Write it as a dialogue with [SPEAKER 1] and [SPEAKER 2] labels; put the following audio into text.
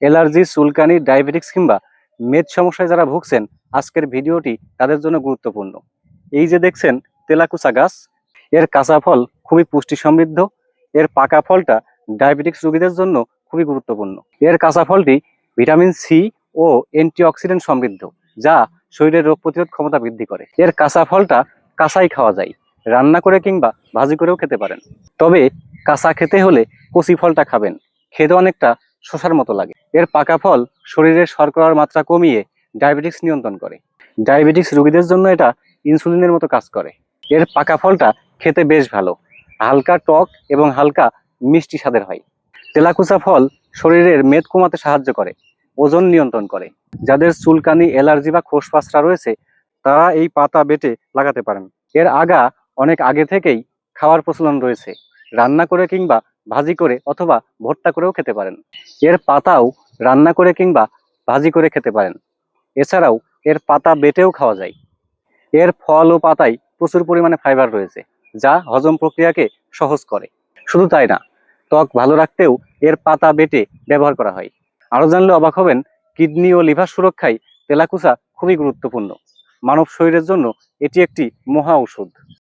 [SPEAKER 1] Allergy, চুলকানি, diabetics কিংবা মেদ সমস্যায় যারা ভুগছেন, আজকের ভিডিওটি তাদের জন্য গুরুত্বপূর্ণ। এই যে দেখছেন তেলাকুচা গাছ, এর কাঁচা ফল খুবই পুষ্টি সমৃদ্ধ। এর পাকা ফলটা ডায়াবেটিক্স রোগীদের জন্য খুবই গুরুত্বপূর্ণ। এর কাঁচা ফলটি ভিটামিন সি ও অ্যান্টিঅক্সিডেন্ট সমৃদ্ধ, যা শরীরের রোগ প্রতিরোধ ক্ষমতা বৃদ্ধি করে। এর কাঁচা ফলটা কাঁচাই খাওয়া যায়, রান্না করে কিংবা ভাজি করেও খেতে পারেন। তবে কাঁচা খেতে হলে কচি ফলটা খাবেন, খেতে অনেকটা শসার মতো লাগে। এর পাকা ফল শরীরের শর্করার মাত্রা কমিয়ে ডায়াবেটিক্স নিয়ন্ত্রণ করে। ডায়াবেটিক্স রোগীদের জন্য এটা ইনসুলিনের মতো কাজ করে। এর পাকা ফলটা খেতে বেশ ভালো, হালকা টক এবং হালকা মিষ্টি স্বাদের হয়। তেলাকুচা ফল শরীরের মেদ কমাতে সাহায্য করে, ওজন নিয়ন্ত্রণ করে। যাদের চুলকানি, অ্যালার্জি বা খোসপাসরা রয়েছে, তারা এই পাতা বেটে লাগাতে পারেন। এর আগা অনেক আগে থেকেই খাওয়ার প্রচলন রয়েছে, রান্না করে কিংবা ভাজি করে অথবা ভর্তা করেও খেতে পারেন। এর পাতাও রান্না করে কিংবা ভাজি করে খেতে পারেন। এছাড়াও এর পাতা বেটেও খাওয়া যায়। এর ফল ও পাতায় প্রচুর পরিমাণে ফাইবার রয়েছে, যা হজম প্রক্রিয়াকে সহজ করে। শুধু তাই না, ত্বক ভালো রাখতেও এর পাতা বেটে ব্যবহার করা হয়। আরো জানলে অবাক হবেন, কিডনি ও লিভার সুরক্ষায় তেলাকুচা খুবই গুরুত্বপূর্ণ। মানব শরীরের জন্য এটি একটি মহা ঔষধ।